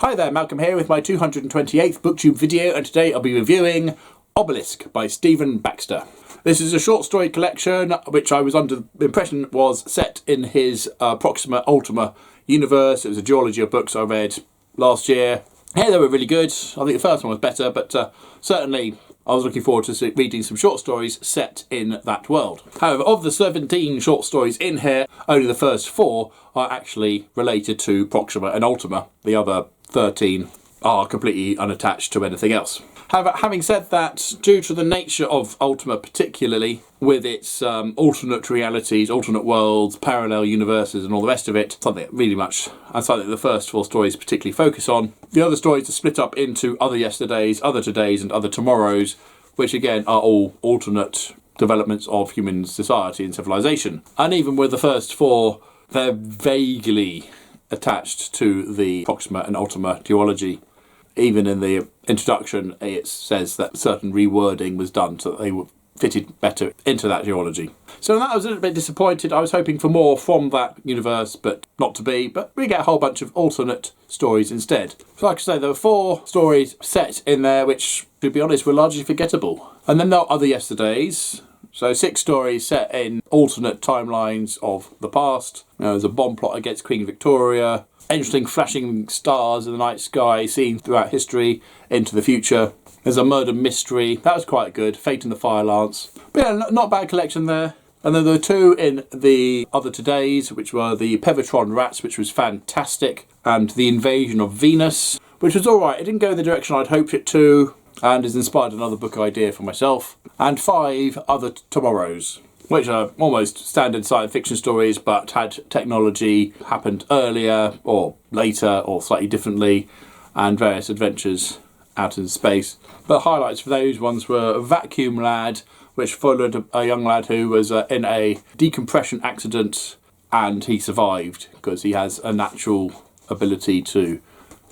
Hi there, Malcolm here with my 228th Booktube video, and today I'll be reviewing Obelisk by Stephen Baxter. This is a short story collection which I was under the impression was set in his Proxima Ultima universe. It was a duology of books I read last year. Yeah, they were really good. I think the first one was better, but certainly I was looking forward to reading some short stories set in that world. However, of the 17 short stories in here, only the first 4 are actually related to Proxima and Ultima. The other 13 are completely unattached to anything else. However, having said that, due to the nature of Ultima particularly, with its alternate realities, alternate worlds, parallel universes and all the rest of it, something that the first 4 stories particularly focus on. The other stories are split up into other yesterdays, other todays and other tomorrows, which again are all alternate developments of human society and civilization. And even with the first 4, they're vaguely attached to the Proxima and Ultima duology. Even in the introduction, it says that certain rewording was done so that they fitted better into that duology. So in that I was a little bit disappointed. I was hoping for more from that universe, but not to be. But we get a whole bunch of alternate stories instead. So like I say, there were 4 stories set in there which, to be honest, were largely forgettable. And then there are other yesterdays. So 6 stories set in alternate timelines of the past. There's a bomb plot against Queen Victoria. Interesting flashing stars in the night sky seen throughout history into the future. There's a murder mystery. That was quite good. Fate in the Fire Lance. But yeah, not a bad collection there. And then there were 2 in the other todays, which were the Pevatron Rats, which was fantastic, and the Invasion of Venus, which was alright. It didn't go in the direction I'd hoped it to, and has inspired another book idea for myself. And 5 other tomorrows, which are almost standard science fiction stories, but had technology happened earlier or later or slightly differently, and various adventures out in space. But highlights for those ones were Vacuum Lad, which followed a young lad who was in a decompression accident, and he survived because he has a natural ability to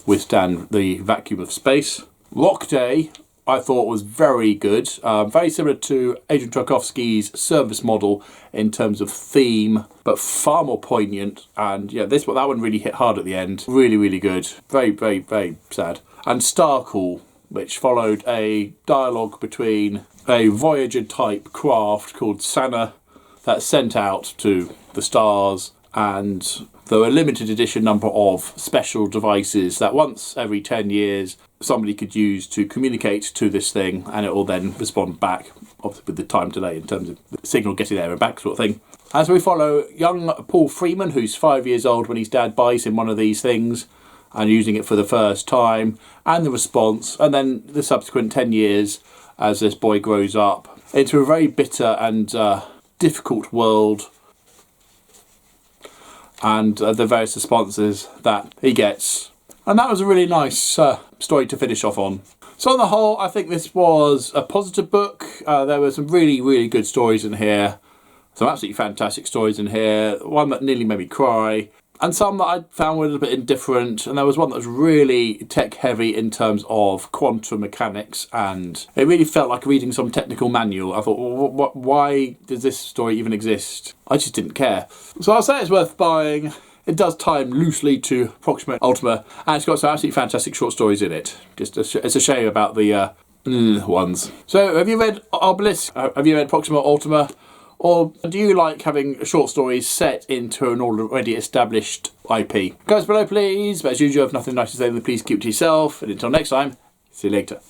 withstand the vacuum of space. Rock Day, I thought was very good, very similar to Adrian Tarkovsky's Service Model in terms of theme, but far more poignant. And yeah, that one really hit hard at the end. Really, really good. Very, very, very sad. And Starcall, which followed a dialogue between a Voyager-type craft called Sana that's sent out to the stars, and there were a limited edition number of special devices that once every 10 years somebody could use to communicate to this thing, and it will then respond back, obviously with the time delay in terms of the signal getting there and back sort of thing. As we follow young Paul Freeman, who's 5 years old when his dad buys him one of these things and using it for the first time, and the response, and then the subsequent 10 years as this boy grows up into a very bitter and difficult world, and the various responses that he gets. And that was a really nice story to finish off on. So on the whole, I think this was a positive book. There were some really, really good stories in here. Some absolutely fantastic stories in here. One that nearly made me cry. And some that I found were a little bit indifferent. And there was one that was really tech heavy in terms of quantum mechanics. And it really felt like reading some technical manual. I thought, well, why does this story even exist? I just didn't care. So I'll say it's worth buying. It does tie loosely to Proxima Ultima, and it's got some absolutely fantastic short stories in it. It's a shame about the ones. So, have you read Obelisk? Have you read Proxima Ultima? Or do you like having short stories set into an already established IP? Comments below, please. But as usual, if nothing nice to say, then please keep it to yourself. And until next time, see you later.